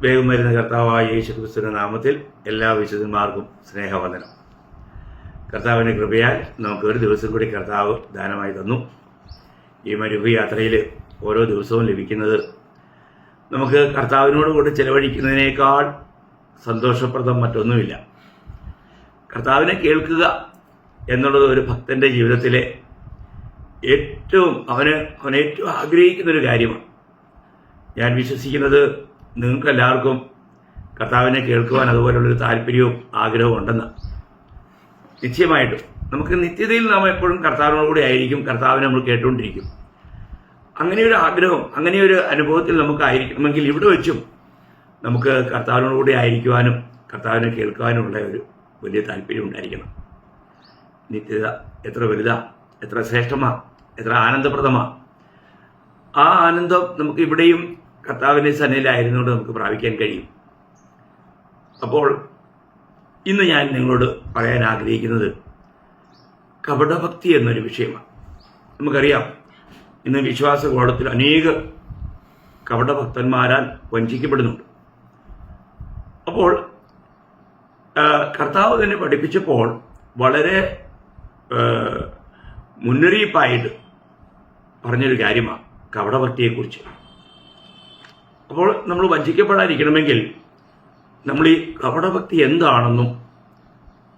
വേഗം വരുന്ന കർത്താവായ യേശുക്രിസ്തുവിന്റെ നാമത്തിൽ എല്ലാ വിശുദ്ധന്മാർക്കും സ്നേഹവന്ദനം. കർത്താവിൻ്റെ കൃപയാൽ നമുക്ക് ഒരു ദിവസം കൂടി കർത്താവ് ദാനമായി തന്നു. ഈ മരുഭൂയാത്രയിൽ ഓരോ ദിവസവും ലഭിക്കുന്നത് നമുക്ക് കർത്താവിനോട് കൂടി ചെലവഴിക്കുന്നതിനേക്കാൾ സന്തോഷപ്രദം മറ്റൊന്നുമില്ല. കർത്താവിനെ കേൾക്കുക എന്നുള്ളത് ഒരു ഭക്തന്റെ ജീവിതത്തിലെ അവൻ ഏറ്റവും ആഗ്രഹിക്കുന്നൊരു കാര്യമാണ്. ഞാൻ വിശ്വസിക്കുന്നത് നിങ്ങൾക്കെല്ലാവർക്കും കർത്താവിനെ കേൾക്കുവാൻ അതുപോലുള്ളൊരു താല്പര്യവും ആഗ്രഹവും ഉണ്ടെന്ന്. നിശ്ചയമായിട്ടും നമുക്ക് നിത്യതയിൽ നാം എപ്പോഴും കർത്താവിനോടുകൂടി ആയിരിക്കും, കർത്താവിനെ നമ്മൾ കേട്ടുകൊണ്ടിരിക്കും. അങ്ങനെയൊരു ആഗ്രഹം, അങ്ങനെയൊരു അനുഭവത്തിൽ നമുക്ക് ആയിരിക്കണമെങ്കിൽ ഇവിടെ വെച്ചും നമുക്ക് കർത്താവിനോടുകൂടി ആയിരിക്കുവാനും കർത്താവിനെ കേൾക്കുവാനുമുള്ള ഒരു വലിയ താല്പര്യം ഉണ്ടായിരിക്കണം. നിത്യത എത്ര വലുതാ, എത്ര ശ്രേഷ്ഠമാ, എത്ര ആനന്ദപ്രദമാ. ആ ആനന്ദം നമുക്ക് ഇവിടെയും കർത്താവിൻ്റെ സന്നിധിയിലായിരുന്നുകൊണ്ട് നമുക്ക് പ്രാപിക്കാൻ കഴിയും. അപ്പോൾ ഇന്ന് ഞാൻ നിങ്ങളോട് പറയാൻ ആഗ്രഹിക്കുന്നത് കപടഭക്തി എന്നൊരു വിഷയമാണ്. നമുക്കറിയാം, ഇന്ന് വിശ്വാസ കോളത്തിൽ അനേക കപടഭക്തന്മാരാൽ വഞ്ചിക്കപ്പെടുന്നുണ്ട്. അപ്പോൾ കർത്താവ് തന്നെ പഠിപ്പിച്ചപ്പോൾ വളരെ മുന്നറിയിപ്പായിട്ട് പറഞ്ഞൊരു കാര്യമാണ് കപടഭക്തിയെക്കുറിച്ച്. അപ്പോൾ നമ്മൾ വഞ്ചിക്കപ്പെടാതിരിക്കണമെങ്കിൽ നമ്മൾ ഈ കപടഭക്തി എന്താണെന്നും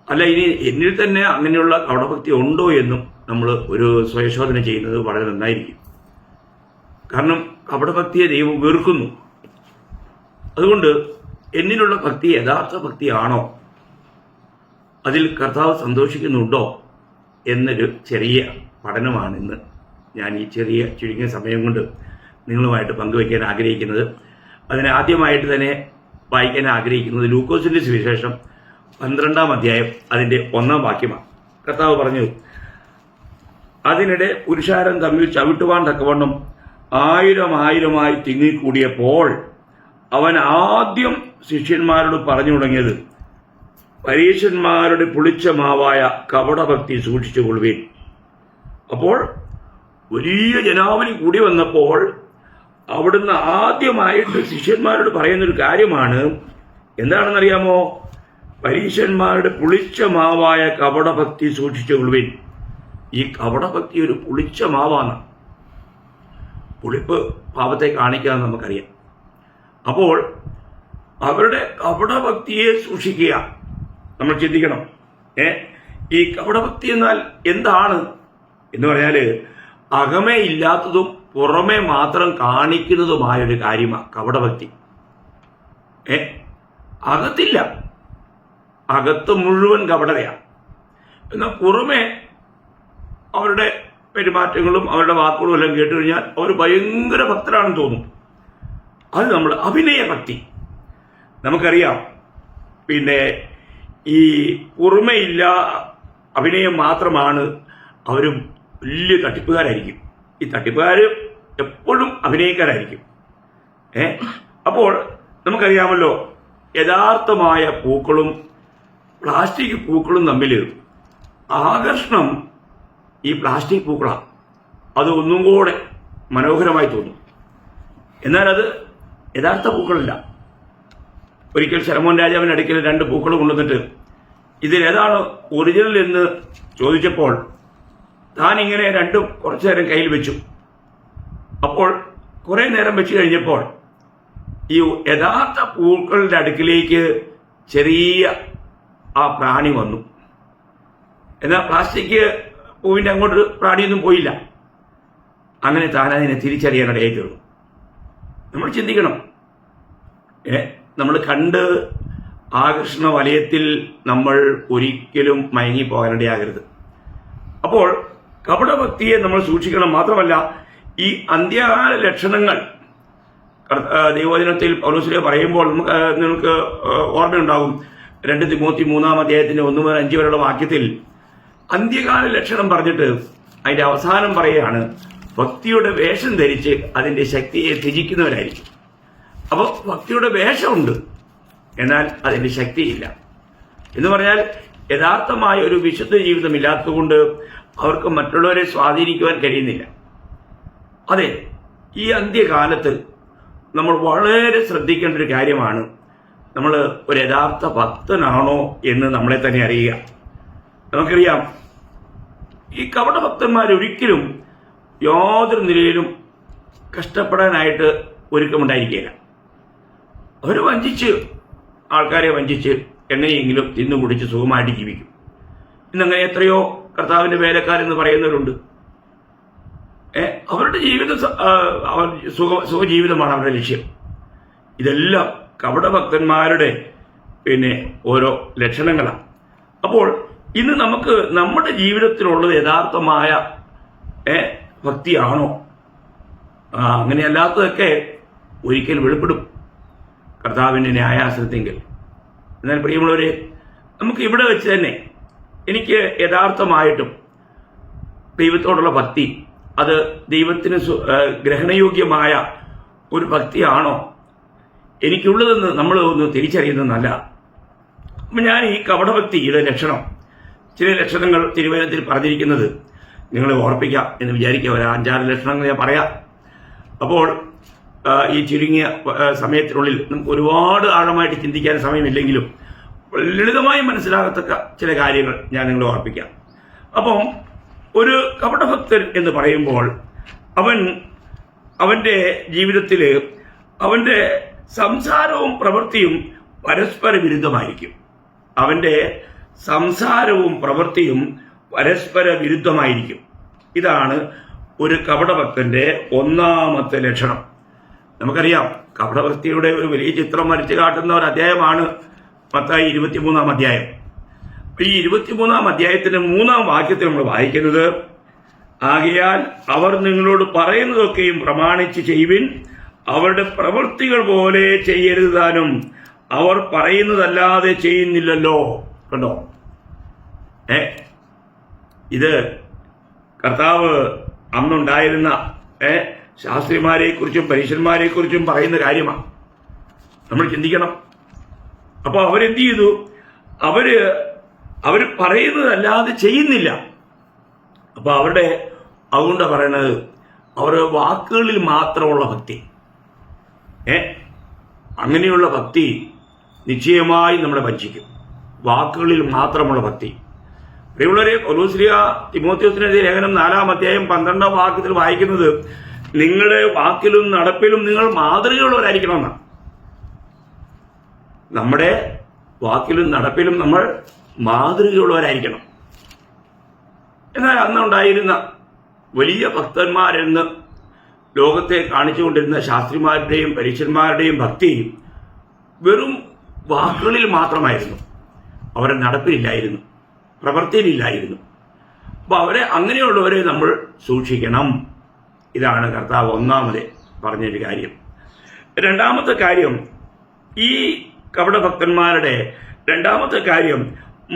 അല്ല ഇനി എന്നിൽ തന്നെ അങ്ങനെയുള്ള കപടഭക്തി ഉണ്ടോ എന്നും നമ്മൾ ഒരു സ്വയശോധന ചെയ്യുന്നത് വളരെ നന്നായിരിക്കും. കാരണം കപടഭക്തിയെ ദൈവം വെറുക്കുന്നു. അതുകൊണ്ട് എന്നിലുള്ള ഭക്തി യഥാർത്ഥ ഭക്തിയാണോ, അതിൽ കർത്താവ് സന്തോഷിക്കുന്നുണ്ടോ എന്നൊരു ചെറിയ പഠനമാണ് ഇന്ന് ഞാൻ ഈ ചുരുങ്ങിയ സമയം കൊണ്ട് നിങ്ങളുമായിട്ട് പങ്കുവയ്ക്കാൻ ആഗ്രഹിക്കുന്നത്. അതിനെ ആദ്യമായിട്ട് തന്നെ വായിക്കാൻ ആഗ്രഹിക്കുന്നത് ലൂക്കോസിന്റെ സുവിശേഷം 12-ാം അധ്യായം അതിന്റെ 1-ാം വാക്യമാണ്. കർത്താവ് പറഞ്ഞു, അതിനിടെ പുരുഷാരം തമ്മിൽ ചവിട്ടുവാൻ തക്കവണ്ണം 1000 തിങ്ങിക്കൂടിയപ്പോൾ അവൻ ആദ്യം ശിഷ്യന്മാരോട് പറഞ്ഞു തുടങ്ങിയത്, പരീശന്മാരുടെ പുളിച്ച മാവായ കപടഭക്തി സൂക്ഷിച്ചുകൊള്ളുവിൻ. അപ്പോൾ വലിയ ജനാവലി കൂടി വന്നപ്പോൾ അവിടുന്ന് ആദ്യമായിട്ട് ശിഷ്യന്മാരോട് പറയുന്നൊരു കാര്യമാണ്. എന്താണെന്നറിയാമോ? പരീശന്മാരുടെ പുളിച്ച മാവായ കപടഭക്തി സൂക്ഷിച്ചുകൊള്ളുവിൻ. ഈ കപടഭക്തി ഒരു പുളിച്ച മാവാണ്. പുളിപ്പ് പാപത്തെ കാണിക്കാന്ന് നമുക്കറിയാം. അപ്പോൾ അവരുടെ കപടഭക്തിയെ സൂക്ഷിക്കുക. നമ്മൾ ചിന്തിക്കണം, ഈ കപടഭക്തി എന്നാൽ എന്താണ് എന്ന് പറഞ്ഞാൽ അകമേ ഇല്ലാത്തതും പുറമേ മാത്രം കാണിക്കുന്നതുമായൊരു കാര്യമാണ് കപടഭക്തി. അകത്തില്ല, അകത്ത് മുഴുവൻ കപടതയാണ്. എന്നാൽ പുറമേ അവരുടെ പെരുമാറ്റങ്ങളും അവരുടെ വാക്കുകളും എല്ലാം കേട്ടു കഴിഞ്ഞാൽ അവർ ഭയങ്കര ഭക്തരാണെന്ന് തോന്നും. അത് നമ്മൾ അഭിനയഭക്തി. നമുക്കറിയാം, പിന്നെ ഈ പുറമേയില്ല അഭിനയം മാത്രമാണ്. അവർ വലിയ തട്ടിപ്പുകാരായിരിക്കും. ഈ തട്ടിപ്പുകാർ എപ്പോഴും അഭിനയിക്കാരായിരിക്കും. അപ്പോൾ നമുക്കറിയാമല്ലോ, യഥാർത്ഥമായ പൂക്കളും പ്ലാസ്റ്റിക് പൂക്കളും തമ്മിൽ ആകർഷണം ഈ പ്ലാസ്റ്റിക് പൂക്കളാണ്. അത് ഒന്നും കൂടെ മനോഹരമായി തോന്നും. എന്നാൽ അത് യഥാർത്ഥ പൂക്കളല്ല. ഒരിക്കൽ ശലോമോൻ രാജാവിന്റെ അടുക്കൽ 2 പൂക്കൾ കൊണ്ടുവന്നിട്ട് ഇതിലേതാണ് ഒറിജിനൽ എന്ന് ചോദിച്ചപ്പോൾ താൻ ഇങ്ങനെ രണ്ടും കുറച്ചു നേരം കയ്യിൽ വെച്ചു. അപ്പോൾ കുറെ നേരം വെച്ച് കഴിഞ്ഞപ്പോൾ ഈ യഥാർത്ഥ പൂക്കളുടെ അടുക്കിലേക്ക് ചെറിയ ആ പ്രാണി വന്നു. എന്നാൽ പ്ലാസ്റ്റിക് പൂവിന്റെ അങ്ങോട്ട് പ്രാണിയൊന്നും പോയില്ല. അങ്ങനെ താൻ അതിനെ തിരിച്ചറിയാൻ ഇടയായി തീർന്നു. നമ്മൾ ചിന്തിക്കണം, നമ്മൾ കണ്ട് ആകർഷണ വലയത്തിൽ നമ്മൾ ഒരിക്കലും മയങ്ങിപ്പോകാനിടയാകരുത്. അപ്പോൾ കപടഭക്തിയെ നമ്മൾ സൂക്ഷിക്കണം. മാത്രമല്ല, ഈ അന്ത്യകാല ലക്ഷണങ്ങൾ ദൈവവചനത്തിൽ പൗലോസ് പറയുമ്പോൾ നിങ്ങൾക്ക് ഓർമ്മയുണ്ടാകും. 2 തിമോത്തി 3-ാം അധ്യായത്തിന്റെ 1 മുതൽ 5 വരെയുള്ള വാക്യത്തിൽ അന്ത്യകാല ലക്ഷണം പറഞ്ഞിട്ട് അതിന്റെ അവസാനം പറയുകയാണ്, ഭക്തിയുടെ വേഷം ധരിച്ച് അതിന്റെ ശക്തിയെ ത്യജിക്കുന്നവരായിരിക്കും. അപ്പോൾ ഭക്തിയുടെ വേഷമുണ്ട്, എന്നാൽ അതിന്റെ ശക്തിയില്ല. എന്ന് പറഞ്ഞാൽ യഥാർത്ഥമായ ഒരു വിശുദ്ധ ജീവിതം ഇല്ലാത്തതുകൊണ്ട് അവർക്ക് മറ്റുള്ളവരെ സ്വാധീനിക്കുവാൻ കഴിയുന്നില്ല. അതെ, ഈ അന്ത്യകാലത്ത് നമ്മൾ വളരെ ശ്രദ്ധിക്കേണ്ട ഒരു കാര്യമാണ്. നമ്മൾ ഒരു യഥാർത്ഥ ഭക്തനാണോ എന്ന് നമ്മളെ തന്നെ അറിയുക. നമുക്കറിയാം, ഈ കപട ഭക്തന്മാരൊരിക്കലും യാതൊരു നിലയിലും കഷ്ടപ്പെടാനായിട്ട് ഒരുക്കമുണ്ടായിരിക്കുകയില്ല. അവർ ആൾക്കാരെ വഞ്ചിച്ച് എങ്ങനെയെങ്കിലും തിന്നു കുടിച്ച് സുഖമായിട്ട് ജീവിക്കും. ഇന്നങ്ങനെ എത്രയോ കർത്താവിന്റെ വേലക്കാരെന്ന് പറയുന്നവരുണ്ട്. അവരുടെ ജീവിതം സുഖജീവിതമാണ് അവരുടെ ലക്ഷ്യം. ഇതെല്ലാം കപടഭക്തന്മാരുടെ ഓരോ ലക്ഷണങ്ങളാണ്. അപ്പോൾ ഇന്ന് നമുക്ക് നമ്മുടെ ജീവിതത്തിലുള്ളത് യഥാർത്ഥമായ ഭക്തിയാണോ? അങ്ങനെയല്ലാത്തതൊക്കെ ഒരിക്കൽ വെളിപ്പെടും കർത്താവിന്റെ ന്യായാസനത്തെങ്കിൽ. എന്നാൽ പ്രിയമുള്ളവരെ, നമുക്ക് ഇവിടെ വെച്ച് തന്നെ എനിക്ക് യഥാർത്ഥമായിട്ടും ദൈവത്തോടുള്ള ഭക്തി അത് ദൈവത്തിന് ഗ്രഹണയോഗ്യമായ ഒരു ഭക്തിയാണോ എനിക്കുള്ളതെന്ന് നമ്മൾ ഒന്ന് തിരിച്ചറിയുന്നത് നല്ല. അപ്പം ഞാൻ ഈ കപടഭക്തിയുടെ ലക്ഷണം, ചില ലക്ഷണങ്ങൾ തിരുവചനത്തിൽ പറഞ്ഞിരിക്കുന്നത് നിങ്ങളെ ഓർപ്പിക്കാം എന്ന് വിചാരിക്കുക. ഒരു 5-6 ലക്ഷണങ്ങൾ ഞാൻ പറയാം. അപ്പോൾ ഈ ചുരുങ്ങിയ സമയത്തിനുള്ളിൽ നമുക്ക് ഒരുപാട് ആഴമായിട്ട് ചിന്തിക്കാൻ സമയമില്ലെങ്കിലും ലളിതമായി മനസ്സിലാകത്തക്ക ചില കാര്യങ്ങൾ ഞാൻ നിങ്ങളെ ഓർപ്പിക്കാം. അപ്പം ഒരു കപടഭക്തൻ എന്ന് പറയുമ്പോൾ അവന്റെ ജീവിതത്തിൽ അവന്റെ സംസാരവും പ്രവൃത്തിയും പരസ്പര വിരുദ്ധമായിരിക്കും. അവന്റെ സംസാരവും പ്രവൃത്തിയും പരസ്പര വിരുദ്ധമായിരിക്കും. ഇതാണ് ഒരു കപടഭക്തന്റെ ഒന്നാമത്തെ ലക്ഷണം. നമുക്കറിയാം, കപടഭക്തിയുടെ ഒരു വലിയ ചിത്രം വരച്ചു കാട്ടുന്ന ഒരു അധ്യായമാണ് മത്തായി 23-ാം അധ്യായം. ഈ 23-ാം അധ്യായത്തിന്റെ 3-ാം വാക്യത്തിൽ നമ്മൾ വായിക്കുന്നത്, ആകയാൽ അവർ നിങ്ങളോട് പറയുന്നതൊക്കെയും പ്രമാണിച്ച് ചെയ്യുവിൻ, അവരുടെ പ്രവൃത്തികൾ പോലെ ചെയ്യരുത് താനും, അവർ പറയുന്നതല്ലാതെ ചെയ്യുന്നില്ലല്ലോ. കണ്ടോ? ഇത് കർത്താവ് അന്നുണ്ടായിരുന്ന ശാസ്ത്രിമാരെ കുറിച്ചും പരീശന്മാരെ കുറിച്ചും പറയുന്ന കാര്യമാണ്. നമ്മൾ ചിന്തിക്കണം. അപ്പൊ അവരെന്ത് ചെയ്തു? അവര് പറയുന്നതല്ലാതെ ചെയ്യുന്നില്ല. അപ്പൊ അതുകൊണ്ടാണ് പറയണത്, അവരുടെ വാക്കുകളിൽ മാത്രമുള്ള ഭക്തി. അങ്ങനെയുള്ള ഭക്തി നിശ്ചയമായി നമ്മളെ വഞ്ചിക്കും. വാക്കുകളിൽ മാത്രമുള്ള ഭക്തി. പ്രിയമുള്ളവരെ, പൗലോസ് തിമോഥെയോസിനെതിരെ ലേഖനം 4-ാം അധ്യായം 12-ാം വാക്യത്തിൽ വായിക്കുന്നത്, നിങ്ങളുടെ വാക്കിലും നടപ്പിലും നിങ്ങൾ മാതൃകയുള്ളവരായിരിക്കണമെന്നാണ്. നമ്മുടെ വാക്കിലും നടപ്പിലും നമ്മൾ മാതൃകയുള്ളവരായിരിക്കണം. എന്നാൽ അന്നുണ്ടായിരുന്ന വലിയ ഭക്തന്മാരെന്ന് ലോകത്തെ കാണിച്ചുകൊണ്ടിരുന്ന ശാസ്ത്രിമാരുടെയും പരീശന്മാരുടെയും ഭക്തി വെറും വാക്കുകളിൽ മാത്രമായിരുന്നു. അവരുടെ നടപ്പിലില്ലായിരുന്നു, പ്രവൃത്തിയിലില്ലായിരുന്നു. അപ്പൊ അങ്ങനെയുള്ളവരെ നമ്മൾ സൂക്ഷിക്കണം. ഇതാണ് കർത്താവ് ഒന്നാമത് പറഞ്ഞൊരു കാര്യം. രണ്ടാമത്തെ കാര്യം, ഈ കപടഭക്തന്മാരുടെ രണ്ടാമത്തെ കാര്യം,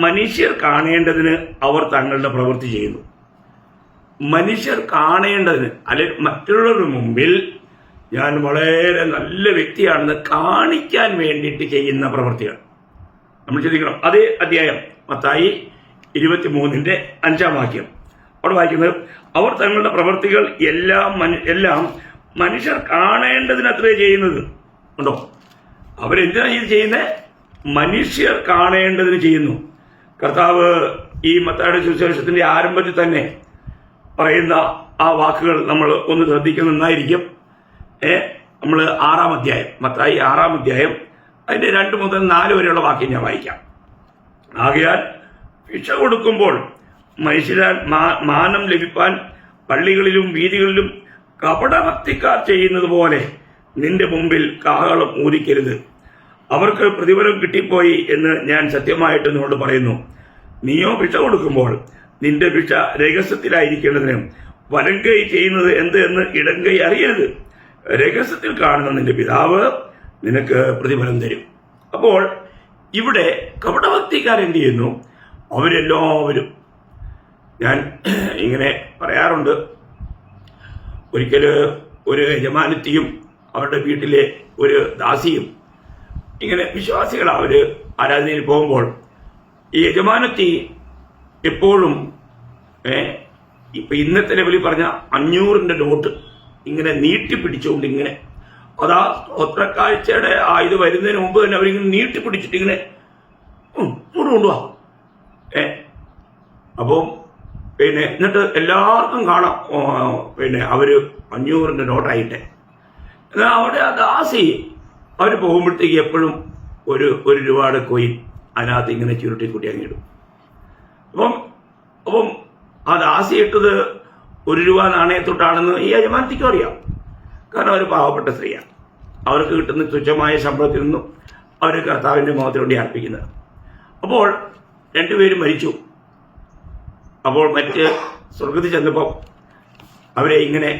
മനുഷ്യർ കാണേണ്ടതിന് അവർ തങ്ങളുടെ പ്രവൃത്തി ചെയ്യുന്നു. മനുഷ്യർ കാണേണ്ടതിന്, അല്ലെങ്കിൽ മറ്റുള്ളവരുടെ മുമ്പിൽ ഞാൻ വളരെ നല്ല വ്യക്തിയാണെന്ന് കാണിക്കാൻ വേണ്ടിയിട്ട് ചെയ്യുന്ന പ്രവൃത്തികൾ നമ്മൾ ചിന്തിക്കണം. അതേ അധ്യായം മത്തായി 23-ന്റെ 5-ാം വാക്യം അവിടെ വായിക്കുന്നത്, അവർ തങ്ങളുടെ പ്രവൃത്തികൾ എല്ലാം മനുഷ്യർ കാണേണ്ടതിനത്രേ ചെയ്യുന്നത്. ഉണ്ടോ? അവരെന്തിനാണ് ഇത് ചെയ്യുന്നത്? മനുഷ്യർ കാണേണ്ടതിന് ചെയ്യുന്നു. കർത്താവ് ഈ മത്തായിയുടെ സുവിശേഷത്തിന്റെ ആരംഭത്തിൽ തന്നെ പറയുന്ന ആ വാക്കുകൾ നമ്മൾ ഒന്ന് ശ്രദ്ധിക്കുന്നത് നന്നായിരിക്കും. നമ്മൾ 6-ാം അധ്യായം, മത്തായി 6-ാം അധ്യായം അതിന്റെ 2 മുതൽ 4 വരെയുള്ള വാക്യം ഞാൻ വായിക്കാം. ആകയാൽ ഭിക്ഷ കൊടുക്കുമ്പോൾ മനുഷ്യരാൽ മാനം ലഭിപ്പാൻ പള്ളികളിലും വീതികളിലും കപടഭക്തിക്കാർ ചെയ്യുന്നത് പോലെ നിന്റെ മുമ്പിൽ കാഹളം ഊതിക്കരുത്. അവർക്ക് പ്രതിഫലം കിട്ടിപ്പോയി എന്ന് ഞാൻ സത്യമായിട്ട് നിന്നോട് പറയുന്നു. നീയോ ഭിക്ഷ കൊടുക്കുമ്പോൾ നിന്റെ ഭിക്ഷ രഹസ്യത്തിലായിരിക്കേണ്ടതിന് വലങ്കൈ ചെയ്യുന്നത് എന്ത് എന്ന് ഇടങ്കൈ അറിയരുത്. രഹസ്യത്തിൽ കാണുന്ന നിന്റെ പിതാവ് നിനക്ക് പ്രതിഫലം തരും. അപ്പോൾ ഇവിടെ കപടഭക്തിക്കാരെന്ത് ചെയ്യുന്നു? അവരെല്ലാവരും, ഞാൻ ഇങ്ങനെ പറയാറുണ്ട്, ഒരിക്കല് ഒരു യജമാനത്തിയും അവരുടെ വീട്ടിലെ ഒരു ദാസിയും ഇങ്ങനെ വിശ്വാസികൾ അവര് ആരാധനയിൽ പോകുമ്പോൾ ഈ യജമാനത്തി എപ്പോഴും ഇപ്പൊ ഇന്നത്തെ ലെവലിൽ പറഞ്ഞ 500-ന്റെ നോട്ട് ഇങ്ങനെ നീട്ടിപ്പിടിച്ചുകൊണ്ട് ഇങ്ങനെ അതാ സ്തോത്രക്കാഴ്ചയുടെ ഇത് വരുന്നതിന് മുമ്പ് തന്നെ അവരിങ്ങനെ നീട്ടിപ്പിടിച്ചിട്ട് ഇങ്ങനെ ഇങ്ങോട്ട് കൊണ്ടുപോവാ. അപ്പം എന്നിട്ട് എല്ലാവർക്കും കാണാം അവര് 500 നോട്ടായിട്ടെ. എന്നാൽ അവിടെ ആ ദാസി അവർ പോകുമ്പോഴത്തേക്ക് എപ്പോഴും ഒരു രൂപയുടെ കോയിൻ അതിനകത്ത് ഇങ്ങനെ ചുരുട്ടിക്കൂട്ടി അങ്ങിടും. അപ്പം ആ ദാസി ഇട്ടത് 1 രൂപ നാണയത്തൊട്ടാണെന്ന് ഈ യജമാനത്തിക്കും അറിയാം. കാരണം അവർ പാവപ്പെട്ട സ്ത്രീയാണ്. അവർക്ക് കിട്ടുന്ന തുച്ഛമായ ശമ്പളത്തിൽ നിന്നും അവർ കർത്താവിൻ്റെ മുഖത്തിന് വേണ്ടി അർപ്പിക്കുന്നത്. അപ്പോൾ 2 പേരും മരിച്ചു. അപ്പോൾ മറ്റ് സ്വർഗത്തിൽ ചെന്നപ്പോൾ അവരെ ഇങ്ങനെ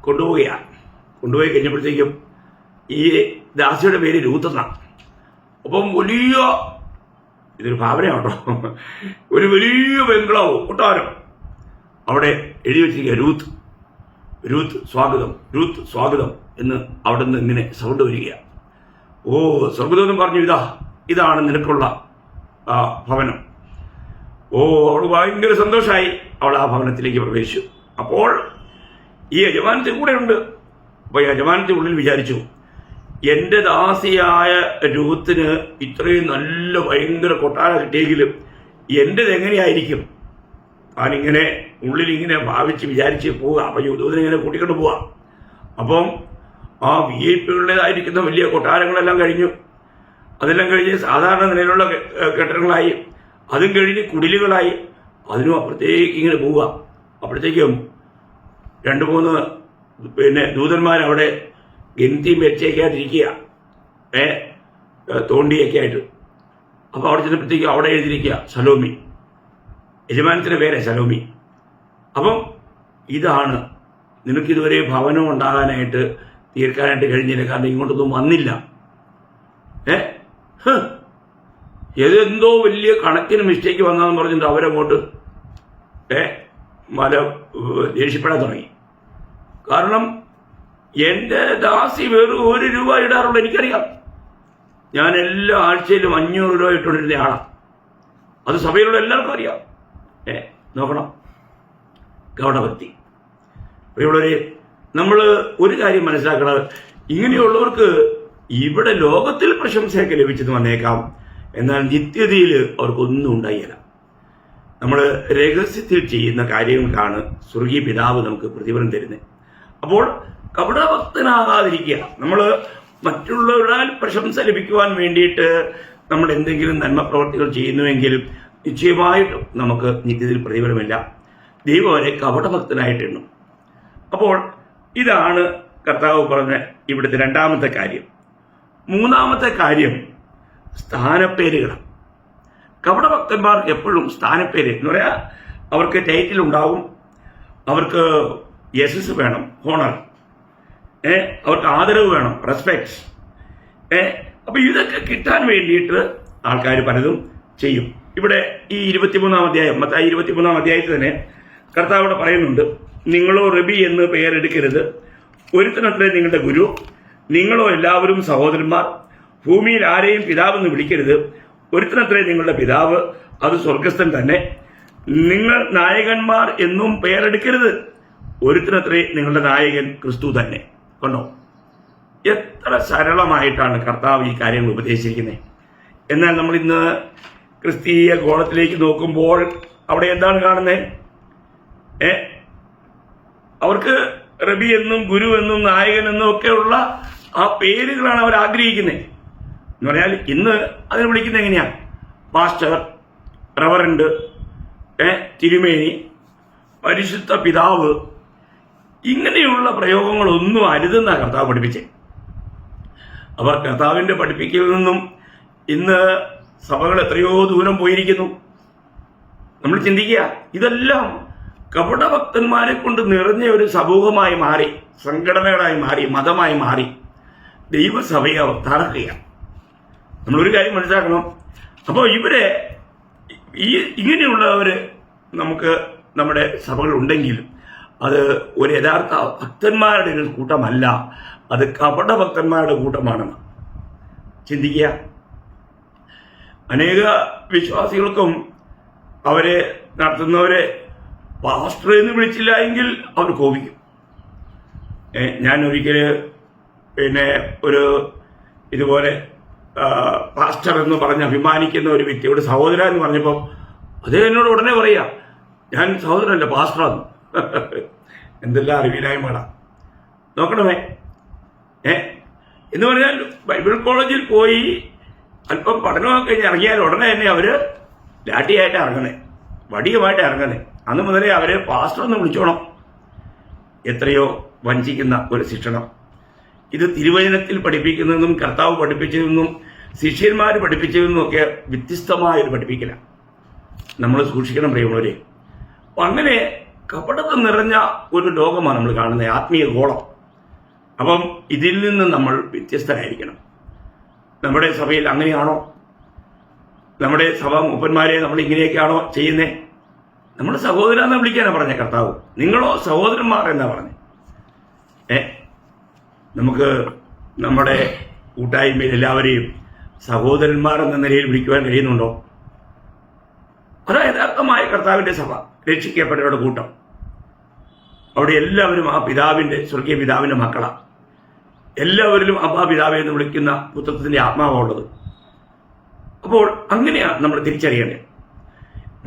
കൊണ്ടുപോവുകയാണ്. കൊണ്ടുപോയി കഴിഞ്ഞപ്പോഴത്തേക്കും ഈ ദാസിയുടെ പേര് രൂത്ത് എന്നാണ്. അപ്പം ഇതൊരു ഭാവനയാണോ, ഒരു വലിയ ബംഗ്ലാവ് കൊട്ടാരം അവിടെ എഴുതി വെച്ചിരിക്കുക രൂത്ത് സ്വാഗതം എന്ന് അവിടെ നിന്ന് ഇങ്ങനെ സൗണ്ട് വരികയാണ്. സ്വർഗദൂതൻ പറഞ്ഞു, ഇതാണ് നിനക്കുള്ള ഭവനം. അവൾ ഭയങ്കര സന്തോഷമായി. അവൾ ആ ഭവനത്തിലേക്ക് പ്രവേശിച്ചു. അപ്പോൾ ഈ യജമാനത്തിൽ കൂടെ ഉണ്ട്. അപ്പോൾ യജമാനത്തിൽ ഉള്ളിൽ വിചാരിച്ചു, എൻ്റെ ദാസിയായ രൂത്തിന് ഇത്രയും നല്ല ഭയങ്കര കൊട്ടാരം കിട്ടിയെങ്കിലും എൻ്റെത് എങ്ങനെയായിരിക്കും? താനിങ്ങനെ ഉള്ളിലിങ്ങനെ ഭാവിച്ച് വിചാരിച്ച് പോവുക. അപ്പം യൂദൂതനിങ്ങനെ കൂട്ടിക്കൊണ്ട് പോവാം. അപ്പം ആ VIP വലിയ കൊട്ടാരങ്ങളെല്ലാം കഴിഞ്ഞു. അതെല്ലാം കഴിഞ്ഞ് സാധാരണ നിലയിലുള്ള കെട്ടിടങ്ങളായി, അതും കഴിഞ്ഞ് കുടിലുകളായി, അതിനും അപ്പുറത്തേക്ക് ഇങ്ങനെ പോവുക. അപ്പോഴത്തേക്കും 2-3 ദൂതന്മാരവിടെ ഗന്തിയും വെച്ചേക്കാതിരിക്കുക, തോണ്ടിയൊക്കെ ആയിട്ട്. അപ്പോൾ അവിടെ ചെന്നപ്പോഴത്തേക്കും അവിടെ എഴുതിയിരിക്കുക സലോമി, യജമാനത്തിൻ്റെ പേരെ സലോമി. അപ്പം ഇതാണ് നിനക്കിതുവരെ ഭവനം ഉണ്ടാകാനായിട്ട് തീർക്കാനായിട്ട് കഴിഞ്ഞില്ല. കാരണം ഇങ്ങോട്ടൊന്നും വന്നില്ല. ഏതെന്തോ വലിയ കണക്കിന് മിസ്റ്റേക്ക് വന്നതെന്ന് പറഞ്ഞിട്ട് അവരങ്ങോട്ട് ദേഷ്യപ്പെടാൻ തുടങ്ങി. കാരണം എൻ്റെ ദാസി വെറും 1 രൂപ ഇടാറുള്ളൂ. എനിക്കറിയാം, ഞാൻ എല്ലാ ആഴ്ചയിലും 500 രൂപ ഇട്ടുകൊണ്ടിരുന്ന ആളാണ്. അത് സഭയിലുള്ള എല്ലാവർക്കും അറിയാം. നോക്കണം, ഗൗഡഭക്തി. പ്രിയമുള്ളവരെ, നമ്മൾ ഒരു കാര്യം മനസ്സിലാക്കണം, ഇങ്ങനെയുള്ളവർക്ക് ഇവിടെ ലോകത്തിൽ പ്രശംസയൊക്കെ ലഭിച്ചെന്ന് വന്നേക്കാം, എന്നാൽ നിത്യതയിൽ അവർക്കൊന്നും ഉണ്ടായില്ല. നമ്മൾ രഹസ്യത്തിൽ ചെയ്യുന്ന കാര്യങ്ങൾക്കാണ് സ്വർഗീയ പിതാവ് നമുക്ക് പ്രതിഫലം തരുന്നത്. അപ്പോൾ കപടഭക്തനാകാതിരിക്കുക. നമ്മൾ മറ്റുള്ളവരുടെ പ്രശംസ ലഭിക്കുവാൻ വേണ്ടിയിട്ട് നമ്മൾ എന്തെങ്കിലും നന്മ പ്രവർത്തികൾ ചെയ്യുന്നുവെങ്കിൽ നിശ്ചയമായിട്ടും നമുക്ക് നിത്യതയിൽ പ്രതിഫലമില്ല. ദൈവം അവരെ കപടഭക്തനായിട്ട് എണ്ണും. അപ്പോൾ ഇതാണ് കർത്താവ് പറഞ്ഞ ഇവിടുത്തെ 2ാമത്തെ കാര്യം. 3ാമത്തെ കാര്യം സ്ഥാനപ്പേരുകളാണ്. കപടഭക്തന്മാർക്ക് എപ്പോഴും സ്ഥാനപ്പേര് എന്ന് പറയാൽ അവർക്ക് ടൈറ്റിൽ ഉണ്ടാവും, അവർക്ക് യശസ് വേണം, ഹോണർ, അവർക്ക് ആദരവ് വേണം, റെസ്പെക്ട്. അപ്പൊ ഇതൊക്കെ കിട്ടാൻ വേണ്ടിയിട്ട് ആൾക്കാർ പലതും ചെയ്യും. ഇവിടെ ഈ 23-ാം അധ്യായം, മത്തായി 23-ാം അധ്യായത്തിൽ തന്നെ കർത്താവ് പറയുന്നുണ്ട്, നിങ്ങളോ റബി എന്ന് പേരെടുക്കരുത്, ഒരുത്തനത്രേ നിങ്ങളുടെ ഗുരു, നിങ്ങളോ എല്ലാവരും സഹോദരന്മാർ, ഭൂമിയിൽ ആരെയും പിതാവെന്ന് വിളിക്കരുത്, ഒരുത്തനത്രേ നിങ്ങളുടെ പിതാവ്, അത് സ്വർഗസ്ഥൻ തന്നെ. നിങ്ങൾ നായകന്മാർ എന്നും പേരെടുക്കരുത്, ഒരുത്തനത്രേ നിങ്ങളുടെ നായകൻ ക്രിസ്തു തന്നെ. കണ്ടോ, എത്ര സരളമായിട്ടാണ് കർത്താവ് ഈ കാര്യങ്ങൾ ഉപദേശിച്ചിരിക്കുന്നത്. എന്നാൽ നമ്മൾ ഇന്ന് ക്രിസ്തീയ ഗോളത്തിലേക്ക് നോക്കുമ്പോൾ അവിടെ എന്താണ് കാണുന്നത്? അവർക്ക് റബി എന്നും ഗുരു എന്നും നായകൻ എന്നും ഒക്കെയുള്ള ആ പേരുകളാണ് അവർ ആഗ്രഹിക്കുന്നത്. എന്ന് പറഞ്ഞാൽ ഇന്ന് അതിനെ വിളിക്കുന്നത് എങ്ങനെയാ? പാസ്റ്റർ, റവറൻഡ്, തിരുമേനി, പരിശുദ്ധ പിതാവ്, ഇങ്ങനെയുള്ള പ്രയോഗങ്ങളൊന്നും അരുതെന്നാണ് കർത്താവ് പഠിപ്പിച്ചത്. അവർ കർത്താവിൻ്റെ പഠിപ്പിക്കലിൽ നിന്നും ഇന്ന് സഭകൾ എത്രയോ ദൂരം പോയിരിക്കുന്നു. നമ്മൾ ചിന്തിക്കുക, ഇതെല്ലാം കപടഭക്തന്മാരെ കൊണ്ട് നിറഞ്ഞ ഒരു സമൂഹമായി മാറി, സംഘടനകളായി മാറി, മതമായി മാറി ദൈവസഭയെ അവർ തകർക്കുകയാണ്. നമ്മളൊരു കാര്യം മനസ്സിലാക്കണം. അപ്പോൾ ഇവരെ ഇങ്ങനെയുള്ളവര് നമുക്ക് നമ്മുടെ സഭകൾ ഉണ്ടെങ്കിലും അത് ഒരു യഥാർത്ഥ ഭക്തന്മാരുടെ ഒരു കൂട്ടമല്ല, അത് കപടഭക്തന്മാരുടെ കൂട്ടമാണെന്ന് ചിന്തിക്കുക. അനേക വിശ്വാസികൾക്കും അവരെ നടത്തുന്നവരെ പാസ്റ്റർ എന്ന് വിളിച്ചില്ല എങ്കിൽ അവർ കോപിക്കും. ഞാൻ ഒരിക്കൽ പിന്നെ ഒരു ഇതുപോലെ പാസ്റ്റർ എന്ന് പറഞ്ഞ് അഭിമാനിക്കുന്ന ഒരു വ്യക്തിയോട് സഹോദര എന്ന് പറഞ്ഞപ്പോൾ അദ്ദേഹം എന്നോട് ഉടനെ പറയാ, ഞാൻ സഹോദരനല്ല പാസ്റ്ററാന്ന്. എന്തെല്ലാം അറിവില്ലായ്മകളാ നോക്കണമേ. എന്ന് പറഞ്ഞാൽ ബൈബിൾ കോളേജിൽ പോയി അല്പം പഠനമൊക്കെ കഴിഞ്ഞ് ഇറങ്ങിയാൽ ഉടനെ തന്നെ അവര് ലാഠിയായിട്ട് ഇറങ്ങണേ, വടിയുമായിട്ട് ഇറങ്ങണേ. അന്ന് മുതലേ അവര് പാസ്റ്റർ എന്ന് വിളിച്ചോണം. എത്രയോ വഞ്ചിക്കുന്ന ഒരു ശിക്ഷണം. ഇത് തിരുവചനത്തിൽ പഠിപ്പിക്കുന്നതെന്നും കർത്താവ് പഠിപ്പിച്ചതെന്നും ശിഷ്യന്മാർ പഠിപ്പിച്ചതെന്നും ഒക്കെ വ്യത്യസ്തമായൊരു പഠിപ്പിക്കലാണ്. നമ്മൾ സൂക്ഷിക്കണം പ്രിയമുള്ളവരെ. അങ്ങനെ കപടത നിറഞ്ഞ ഒരു ലോകമാണ് നമ്മൾ കാണുന്നത്, ആത്മീയ ഗോളം. അപ്പം ഇതിൽ നിന്ന് നമ്മൾ വ്യത്യസ്തരായിരിക്കണം. നമ്മുടെ സഭയിൽ അങ്ങനെയാണോ? നമ്മുടെ സഭ മൂപ്പന്മാരെ നമ്മൾ ഇങ്ങനെയൊക്കെയാണോ ചെയ്യുന്നത്? നമ്മൾ സഹോദര എന്ന് വിളിക്കാനാണ് പറഞ്ഞ കർത്താവ്. നിങ്ങളോ സഹോദരന്മാർ എന്നാ പറഞ്ഞത്. നമുക്ക് നമ്മുടെ കൂട്ടായ്മയിൽ എല്ലാവരെയും സഹോദരന്മാർ എന്ന നിലയിൽ വിളിക്കുവാൻ കഴിയുന്നുണ്ടോ? അതാ യഥാർത്ഥമായ കർത്താവിന്റെ സഭ, രക്ഷിക്കപ്പെട്ടവരുടെ കൂട്ടം. അവിടെ എല്ലാവരും ആ പിതാവിന്റെ, സ്വർഗീയ പിതാവിന്റെ മക്കളാണ്. എല്ലാവരിലും അബ്ബാ പിതാവെ എന്ന് വിളിക്കുന്ന പുത്രത്തിന്റെ ആത്മാവുള്ളത്. അപ്പോൾ അങ്ങനെയാണ് നമ്മൾ തിരിച്ചറിയേണ്ടത്.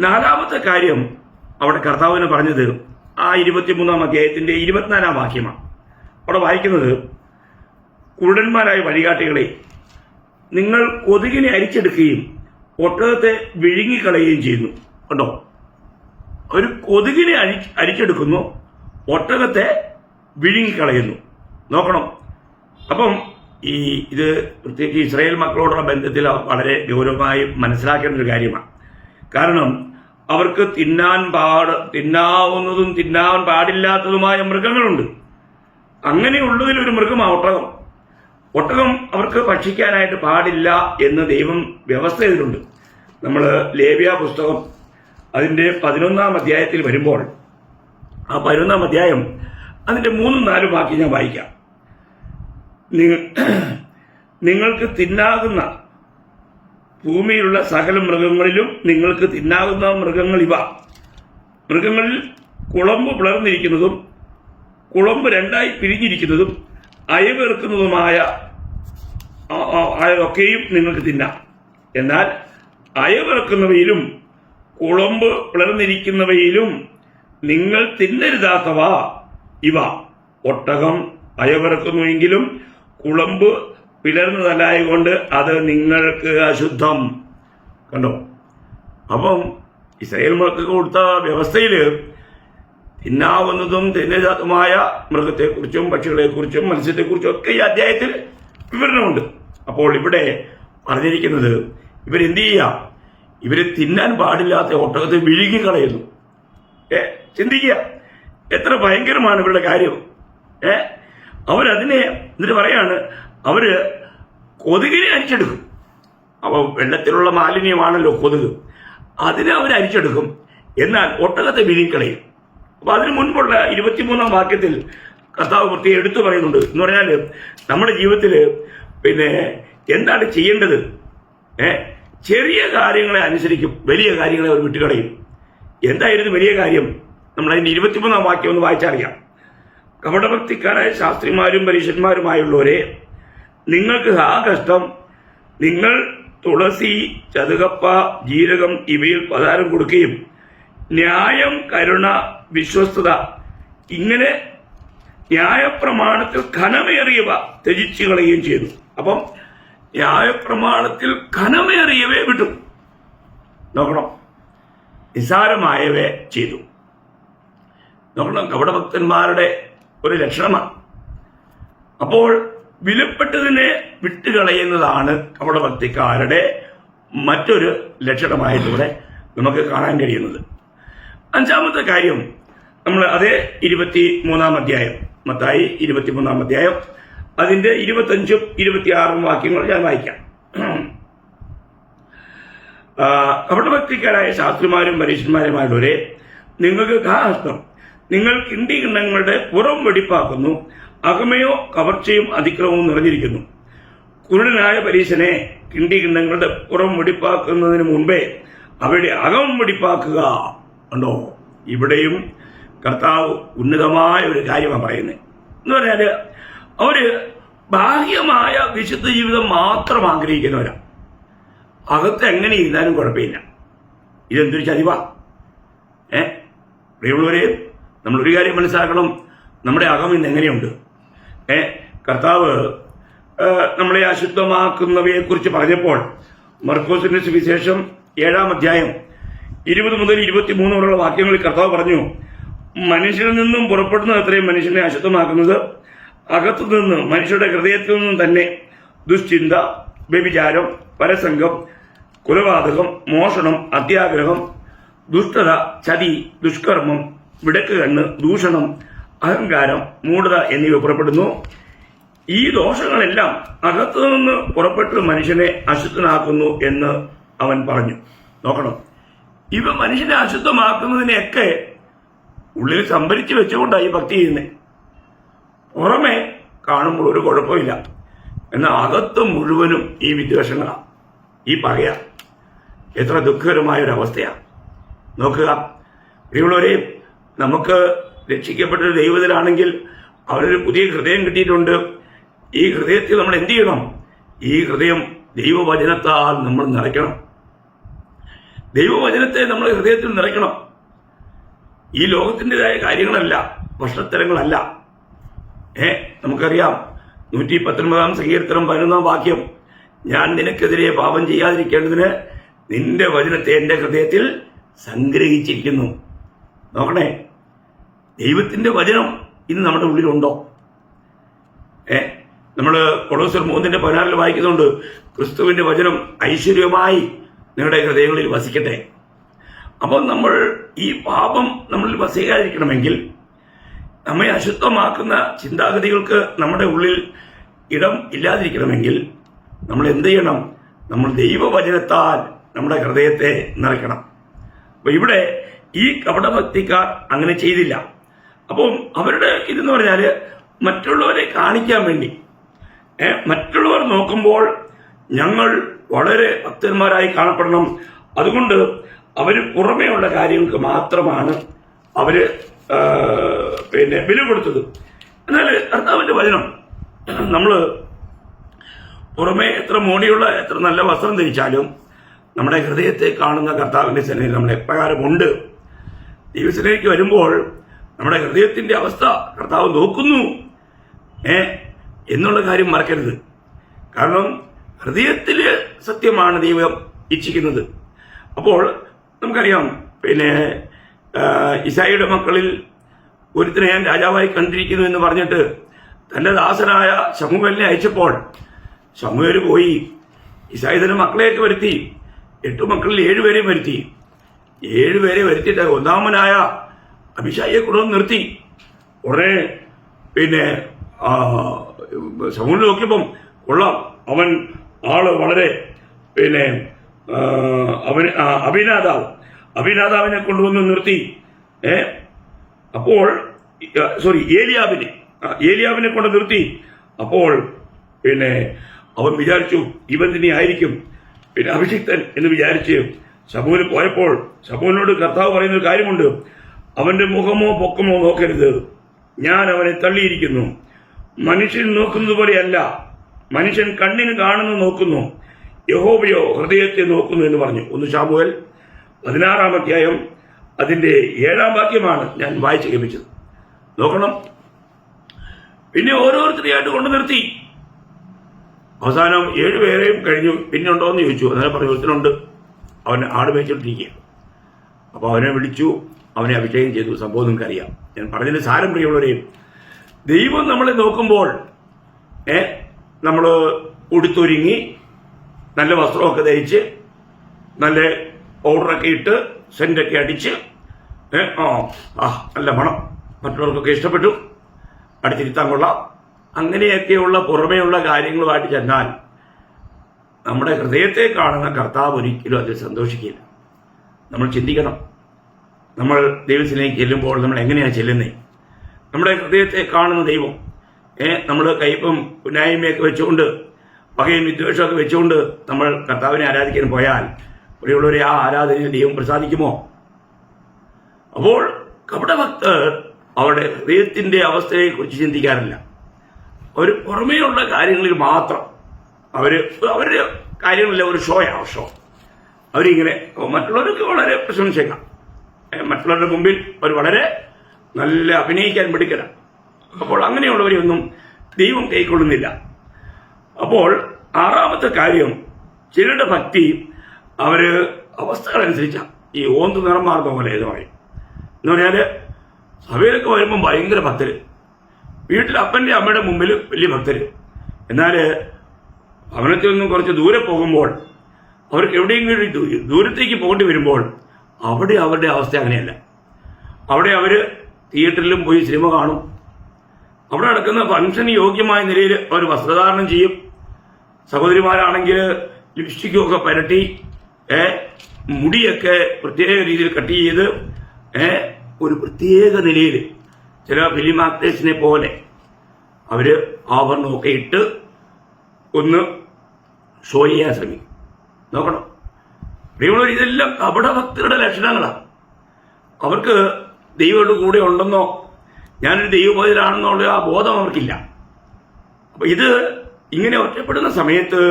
നാലാമത്തെ കാര്യം അവിടെ കർത്താവിന് പറഞ്ഞത് ആ 23-ാം അധ്യായത്തിന്റെ 24-ാം വാക്യമാണ്. അവിടെ വായിക്കുന്നത്, കുരുടന്മാരായ വഴികാട്ടികളെ, നിങ്ങൾ കൊതുകിനെ അരിച്ചെടുക്കുകയും ഒട്ടകത്തെ വിഴുങ്ങിക്കളയുകയും ചെയ്യുന്നു. കണ്ടോ, ഒരു കൊതുകിനെ അരിച്ചെടുക്കുന്നു, ഒട്ടകത്തെ വിഴുങ്ങിക്കളയുന്നു. നോക്കണം. അപ്പം ഇത് പ്രത്യേകിച്ച് ഇസ്രായേൽ മക്കളോടുള്ള ബന്ധത്തിൽ വളരെ ഗൗരവമായി മനസ്സിലാക്കേണ്ട ഒരു കാര്യമാണ്. കാരണം അവർക്ക് തിന്നാവുന്നതും തിന്നാൻ പാടില്ലാത്തതുമായ മൃഗങ്ങളുണ്ട്. അങ്ങനെയുള്ളതിലൊരു മൃഗമാണ് ഒട്ടകം. ഒട്ടകം അവർക്ക് ഭക്ഷിക്കാനായിട്ട് പാടില്ല എന്ന് ദൈവം വ്യവസ്ഥ ചെയ്തിട്ടുണ്ട്. നമ്മൾ ലേവ്യ പുസ്തകം അതിന്റെ 11-ാം അധ്യായത്തിൽ വരുമ്പോൾ ആ 11-ാം അധ്യായം അതിന്റെ 3-4 വാക്യം ഞാൻ വായിക്കാം. നിങ്ങൾക്ക് തിന്നാകുന്ന ഭൂമിയിലുള്ള സകല മൃഗങ്ങളിലും നിങ്ങൾക്ക് തിന്നാകുന്ന മൃഗങ്ങൾ ഇവ. മൃഗങ്ങളിൽ കുളമ്പ് പിളർന്നിരിക്കുന്നതും കുളമ്പ് രണ്ടായി പിരിഞ്ഞിരിക്കുന്നതും അയവിറക്കുന്നതുമായ ഒക്കെയും നിങ്ങൾക്ക് തിന്നാം. എന്നാൽ അയവിറക്കുന്നവയിലും കുളമ്പ് പിളർന്നിരിക്കുന്നവയിലും നിങ്ങൾ തിന്നരുതാത്തവ ഇവ. ഒട്ടകം അയവിറക്കുന്നുവെങ്കിലും കുളമ്പ് പിളർന്നതല്ലായതുകൊണ്ട് അത് നിങ്ങൾക്ക് അശുദ്ധം. കണ്ടോ? അപ്പം ഇസ്രായേൽ മക്കൾക്ക് കൊടുത്ത വ്യവസ്ഥയില് തിന്നാവുന്നതും തിന്നരുതാത്തതുമായ മൃഗത്തെക്കുറിച്ചും പക്ഷികളെക്കുറിച്ചും മത്സ്യത്തെക്കുറിച്ചും ഒക്കെ ഈ അധ്യായത്തിൽ വിവരണമുണ്ട്. അപ്പോൾ ഇവിടെ പറഞ്ഞിരിക്കുന്നത് ഇവരെന്ത് ചെയ്യുക? ഇവര് തിന്നാൻ പാടില്ലാത്ത ഒട്ടകത്തെ വിഴുങ്ങിക്കളയുന്നു. ചിന്തിക്കുക, എത്ര ഭയങ്കരമാണ് ഇവരുടെ കാര്യം. അവരതിനെ എന്നിട്ട് പറയാണ്, അവര് കൊതുകിനെ അരിച്ചെടുക്കും. അപ്പോൾ വെള്ളത്തിലുള്ള മാലിന്യമാണല്ലോ കൊതുക്, അതിനെ അവർ അരിച്ചെടുക്കും. എന്നാൽ ഒട്ടകത്തെ വിഴുങ്ങിക്കളയും. അപ്പൊ അതിനു മുൻപുള്ള 23-ാം വാക്യത്തിൽ കർത്താവ് പ്രത്യേകം എടുത്തു പറയുന്നുണ്ട്. എന്ന് പറഞ്ഞാൽ നമ്മുടെ ജീവിതത്തിൽ എന്താണ് ചെയ്യേണ്ടത്? ചെറിയ കാര്യങ്ങളെ അനുസരിക്കും, വലിയ കാര്യങ്ങളെ അവർ വിട്ടുകളയും. എന്തായിരുന്നു വലിയ കാര്യം? നമ്മൾ അതിന്റെ 23-ാം വാക്യം ഒന്ന് വായിച്ചറിയാം. കപടഭക്തിക്കാരായ ശാസ്ത്രിമാരും പരീക്ഷന്മാരുമായുള്ളവരെ, നിങ്ങൾക്ക് കഷ്ടം. നിങ്ങൾ തുളസി, ചതുകപ്പ, ജീരകം ഇവയിൽ പതാരം കൊടുക്കുകയും ന്യായം, കരുണ, വിശ്വസ്തത ഇങ്ങനെ ന്യായപ്രമാണത്തിൽ ഘനമേറിയവ ത്യജിച്ചു കളയുകയും ചെയ്തു. അപ്പം ന്യായപ്രമാണത്തിൽ ഘനമേറിയവയെ വിട്ടു. നോക്കണം, നിസ്സാരമായവയെ ചെയ്തു. നോക്കണം, കപടഭക്തന്മാരുടെ ഒരു ലക്ഷണമാണ്. അപ്പോൾ വിലപ്പെട്ടതിനെ വിട്ടുകളയുന്നതാണ് കപടഭക്തിക്കാരുടെ മറ്റൊരു ലക്ഷണമായിട്ടൂടെ നമുക്ക് കാണാൻ കഴിയുന്നത്. 5-ാമത്തെ കാര്യം നമ്മൾ അതേ 23-ാം അധ്യായം, മത്തായി 23-ാം അധ്യായം അതിന്റെ 25-ഉം 26-ഉം വാക്യങ്ങൾ ഞാൻ വായിക്കാം. കപടഭക്തിക്കാരായ ശാസ്ത്രിമാരും പരീക്ഷന്മാരുമായുള്ളവരെ, നിങ്ങൾക്ക് കഷ്ടം. നിങ്ങൾ കിണ്ടികിണ്ണങ്ങളുടെ പുറം വെടിപ്പാക്കുന്നു, അകമയോ കവർച്ചയും അതിക്രമവും നിറഞ്ഞിരിക്കുന്നു. കുരുടനായ പരീശനെ, കിണ്ടികിണ്ണങ്ങളുടെ പുറം വെടിപ്പാക്കുന്നതിന് മുൻപേ അവരുടെ അകം വെടിപ്പാക്കുക. ഉണ്ടോ? ഇവിടെയും കർത്താവ് ഉന്നതമായ ഒരു കാര്യമാണ് പറയുന്നത്. എന്ന് പറഞ്ഞാല് അവര് ബാഹ്യമായ വിശുദ്ധ ജീവിതം മാത്രം ആഗ്രഹിക്കുന്നവരാണ്. അകത്ത് എങ്ങനെ ഇരുന്നാലും കുഴപ്പമില്ല. ഇതെന്തൊരു ചതിവാ. പ്രിയമുള്ളവരെ, നമ്മളൊരു കാര്യം മനസ്സിലാക്കണം, നമ്മുടെ അകം ഇന്ന് എങ്ങനെയുണ്ട്. കർത്താവ് നമ്മളെ അശുദ്ധമാക്കുന്നവയെ കുറിച്ച് പറഞ്ഞപ്പോൾ മർക്കോസിന്റെ സുവിശേഷം 7-ാം അധ്യായം 20 മുതൽ 23 വരെയുള്ള വാക്യങ്ങളിൽ കർത്താവ് പറഞ്ഞു, മനുഷ്യനിൽ നിന്നും പുറപ്പെടുന്ന അത്രയും മനുഷ്യനെ അശുദ്ധമാക്കുന്നത് അകത്തു നിന്ന് മനുഷ്യരുടെ ഹൃദയത്തിൽ നിന്നും തന്നെ ദുശ്ചിന്ത, വ്യഭിചാരം, പരസംഗം, കൊലപാതകം, മോഷണം, അത്യാഗ്രഹം, ദുഷ്ടത, ചതി, ദുഷ്കർമ്മം, വിടക്ക് കണ്ണ്, ദൂഷണം, അഹങ്കാരം, മൂഢത എന്നിവ പുറപ്പെടുന്നു. ഈ ദോഷങ്ങളെല്ലാം അകത്തു നിന്ന് പുറപ്പെട്ട് മനുഷ്യനെ അശുദ്ധനാക്കുന്നു എന്ന് അവൻ പറഞ്ഞു. നോക്കണം, ഇവ മനുഷ്യനെ അശുദ്ധമാക്കുന്നതിനെയൊക്കെ ഉള്ളിൽ സംഭരിച്ചു വെച്ചുകൊണ്ടാണ് ഈ ഭക്തി ചെയ്യുന്നത്. പുറമെ കാണുമ്പോൾ ഒരു കുഴപ്പമില്ല, എന്നാൽ അകത്ത് മുഴുവനും ഈ വിദ്വേഷങ്ങളാണ്, ഈ പകയ. എത്ര ദുഃഖകരമായൊരവസ്ഥയാണ് നോക്കുക. പ്രിയമുള്ളവരെ, നമുക്ക് രക്ഷിക്കപ്പെട്ടൊരു ദൈവത്തിലാണെങ്കിൽ അവനൊരു പുതിയ ഹൃദയം കിട്ടിയിട്ടുണ്ട്. ഈ ഹൃദയത്തിൽ നമ്മൾ എന്ത് ചെയ്യണം? ഈ ഹൃദയം ദൈവവചനത്താൽ നമ്മൾ നിറയ്ക്കണം. ദൈവവചനത്തെ നമ്മൾ ഹൃദയത്തിൽ നിറയ്ക്കണം. ഈ ലോകത്തിൻ്റെതായ കാര്യങ്ങളല്ല, ഭക്ഷണത്തരങ്ങളല്ല. നമുക്കറിയാം 119-ാം സങ്കീർത്തനം 11-ാം വാക്യം, ഞാൻ നിനക്കെതിരെ പാപം ചെയ്യാതിരിക്കേണ്ടതിന് നിന്റെ വചനത്തെ എന്റെ ഹൃദയത്തിൽ സംഗ്രഹിച്ചിരിക്കുന്നു. നോക്കണേ, ദൈവത്തിന്റെ വചനം ഇന്ന് നമ്മുടെ ഉള്ളിലുണ്ടോ? നമ്മൾ കൊളോസ്യർ 3:16 വായിക്കുന്നുണ്ട്, ക്രിസ്തുവിന്റെ വചനം ഐശ്വര്യമായി നിങ്ങളുടെ ഹൃദയങ്ങളിൽ വസിക്കട്ടെ. അപ്പോൾ നമ്മൾ ഈ പാപം നമ്മളിൽ വസിക്കാതിരിക്കണമെങ്കിൽ, നമ്മെ അശുദ്ധമാക്കുന്ന ചിന്താഗതികൾക്ക് നമ്മുടെ ഉള്ളിൽ ഇടം ഇല്ലാതിരിക്കണമെങ്കിൽ നമ്മൾ എന്ത് ചെയ്യണം? നമ്മൾ ദൈവവചനത്താൽ നമ്മുടെ ഹൃദയത്തെ നിറയ്ക്കണം. അപ്പൊ ഇവിടെ ഈ കപടഭക്തിക്കാർ അങ്ങനെ ചെയ്തില്ല. അപ്പം അവരുടെ ഇതെന്ന് പറഞ്ഞാല് മറ്റുള്ളവരെ കാണിക്കാൻ വേണ്ടി, മറ്റുള്ളവർ നോക്കുമ്പോൾ ഞങ്ങൾ വളരെ ഭക്തന്മാരായി കാണപ്പെടണം, അതുകൊണ്ട് അവര് പുറമേയുള്ള കാര്യങ്ങൾക്ക് മാത്രമാണ് അവര് വില കൊടുത്തത്. എന്നാൽ കർത്താവിന്റെ വചനം, നമ്മള് പുറമെ എത്ര മോടിയുള്ള എത്ര നല്ല വസ്ത്രം ധരിച്ചാലും നമ്മുടെ ഹൃദയത്തെ കാണുന്ന കർത്താവിന്റെ സന്നിധിയിൽ നമ്മൾ എപ്രകാരമുണ്ട്. ദൈവസന്നിധിക്ക് വരുമ്പോൾ നമ്മുടെ ഹൃദയത്തിന്റെ അവസ്ഥ കർത്താവ് നോക്കുന്നു എന്നുള്ള കാര്യം മറക്കരുത്. കാരണം ഹൃദയത്തില് സത്യമാണ് ദൈവം ഇച്ഛിക്കുന്നത്. അപ്പോൾ നമുക്കറിയാം, ഇസായിയുടെ മക്കളിൽ ഒരുത്തിനെ ഞാൻ രാജാവായി കണ്ടിരിക്കുന്നു എന്ന് പറഞ്ഞിട്ട് തന്റെ ദാസനായ ശമൂവേലിനെ അയച്ചപ്പോൾ ശമൂവേൽ പോയി ഇസായി തന്നെ മക്കളെയൊക്കെ വരുത്തി. 8 മക്കളിൽ 7 പേരെയും വരുത്തി. 7 പേരെ വരുത്തിയിട്ട് 1-ാമനായ അഭിഷായിയെ കൊണ്ടുവന്ന് നിർത്തി. ഉടനെ ശമൂവേൽ നോക്കിയപ്പം കൊള്ളാം, അവൻ ആള് വളരെ അഭിനാദാവിനെ കൊണ്ടുവന്ന് നിർത്തി. അപ്പോൾ ഏലിയാവിനെ കൊണ്ട് നിർത്തി. അപ്പോൾ അവൻ വിചാരിച്ചു ഇവൻ തന്നെ ആയിരിക്കും അഭിഷിക്തൻ എന്ന് വിചാരിച്ച് ശമൂവേൽ പോയപ്പോൾ ശമൂവേലിനോട് കർത്താവ് പറയുന്ന ഒരു കാര്യമുണ്ട്, അവന്റെ മുഖമോ പൊക്കമോ നോക്കരുത്, ഞാൻ അവനെ തള്ളിയിരിക്കുന്നു. മനുഷ്യൻ നോക്കുന്നത് പോലെയല്ല, മനുഷ്യൻ കണ്ണിന് കാണുന്നു നോക്കുന്നു, യഹോവയോ ഹൃദയത്തെ നോക്കുന്നു എന്ന് പറഞ്ഞു. 1 ശമൂവേൽ 16-ാം അധ്യായം അതിന്റെ 7-ാം വാക്യമാണ് ഞാൻ വായിച്ചു കേൾപ്പിച്ചത്. നോക്കണം, പിന്നെ ഓരോരുത്തരെയായിട്ട് കൊണ്ടു നിർത്തി. അവസാനം 7 പേരെയും കഴിഞ്ഞു. പിന്നെ ഉണ്ടോ എന്ന് ചോദിച്ചു. അന്നേരം പറഞ്ഞു ഒരുത്തനുണ്ട്, അവൻ ആട് മേയിച്ചോണ്ടിരിക്കുക. അപ്പൊ അവനെ വിളിച്ചു, അവനെ അഭിഷേകം ചെയ്തു. സംഭവം നിങ്ങൾക്കറിയാം. ഞാൻ പറഞ്ഞതിന്റെ സാരം പ്രിയമുള്ളവരെയും, ദൈവം നമ്മളെ നോക്കുമ്പോൾ നമ്മൾ ഉടുത്തൊരുങ്ങി നല്ല വസ്ത്രമൊക്കെ ധരിച്ച് നല്ല പൗഡറൊക്കെ ഇട്ട് സെന്റൊക്കെ അടിച്ച് നല്ല മണം, മറ്റുള്ളവർക്കൊക്കെ ഇഷ്ടപ്പെട്ടു, അടുത്തിരുത്താൻ കൊള്ളാം, അങ്ങനെയൊക്കെയുള്ള പുറമേയുള്ള കാര്യങ്ങളുമായിട്ട് ചെന്നാൽ നമ്മുടെ ഹൃദയത്തെ കാണുന്ന കർത്താവ് ഒരിക്കലും അതിൽ സന്തോഷിക്കില്ല. നമ്മൾ ചിന്തിക്കണം, നമ്മൾ ദൈവത്തിലേക്ക് ചെല്ലുമ്പോൾ നമ്മൾ എങ്ങനെയാണ് ചെല്ലുന്നത്? നമ്മുടെ ഹൃദയത്തെ കാണുന്ന ദൈവം നമ്മൾ കയ്പും പുന്നായ്മയൊക്കെ വെച്ചുകൊണ്ട് പകയും വിദ്വേഷമൊക്കെ വെച്ചുകൊണ്ട് നമ്മൾ കർത്താവിനെ ആരാധിക്കാൻ പോയാൽ ഇവിടെയുള്ളവരെ ആ ആരാധനയിൽ ദൈവം പ്രസാദിക്കുമോ? അപ്പോൾ കപടഭക്തർ അവരുടെ ഹൃദയത്തിന്റെ അവസ്ഥയെ കുറിച്ച് ചിന്തിക്കാറില്ല. അവർ പുറമേയുള്ള കാര്യങ്ങളിൽ മാത്രം അവരുടെ കാര്യങ്ങളിലെ ഒരു ഷോ അവരിങ്ങനെ മറ്റുള്ളവർക്ക് വളരെ പ്രശംസിക്കാം, മറ്റുള്ളവരുടെ മുമ്പിൽ അവർ വളരെ നല്ല അഭിനയിക്കാൻ മിടുക്കലാണ്. അപ്പോൾ അങ്ങനെയുള്ളവരെയൊന്നും ദൈവം കൈക്കൊള്ളുന്നില്ല. അപ്പോൾ ആറാമത്തെ കാര്യം, ചിലരുടെ ഭക്തി അവര് അവസ്ഥകളനുസരിച്ചാണ്. ഈ ഓന്ത് നിറം മാറുന്ന പോലെ എന്ന് പറയും. എന്ന് പറഞ്ഞാൽ സഭയിലൊക്കെ വരുമ്പം ഭയങ്കര ഭക്തര്, വീട്ടിൽ അപ്പൻ്റെ അമ്മയുടെ മുമ്പിൽ വലിയ ഭക്തര്, എന്നാൽ ഭവനത്തിൽ നിന്നും കുറച്ച് ദൂരെ പോകുമ്പോൾ അവർക്ക് എവിടെയെങ്കിലും ദൂരത്തേക്ക് പോകേണ്ടി വരുമ്പോൾ അവിടെ അവരുടെ അവസ്ഥ അങ്ങനെയല്ല. അവിടെ അവർ തിയേറ്ററിലും പോയി സിനിമ കാണും, അവിടെ നടക്കുന്ന ഫംഗ്ഷന് യോഗ്യമായ നിലയിൽ അവർ വസ്ത്രധാരണം ചെയ്യും. സഹോദരിമാരാണെങ്കിൽ ലിപ്സ്റ്റിക്കൊക്കെ പരട്ടി മുടിയൊക്കെ പ്രത്യേക രീതിയിൽ കട്ട് ചെയ്ത് ഒരു പ്രത്യേക നിലയിൽ ചില ഫിലിം ആക്ടേഴ്സിനെ പോലെ അവർ ആഭരണമൊക്കെ ഇട്ട് ഒന്ന് ഷോ ചെയ്യാൻ ശ്രമിക്കും. നോക്കണം പ്രിയമുള്ളവർ, ഇതെല്ലാം കപടഭക്തിയുടെ ലക്ഷണങ്ങളാണ്. അവർക്ക് ദൈവങ്ങളുടെ കൂടെ ഉണ്ടെന്നോ ഞാനൊരു ദൈവബോധത്തിലാണെന്നുള്ള ആ ബോധം അവർക്കില്ല. അപ്പൊ ഇത് ഇങ്ങനെ ഒറ്റപ്പെടുന്ന സമയത്ത്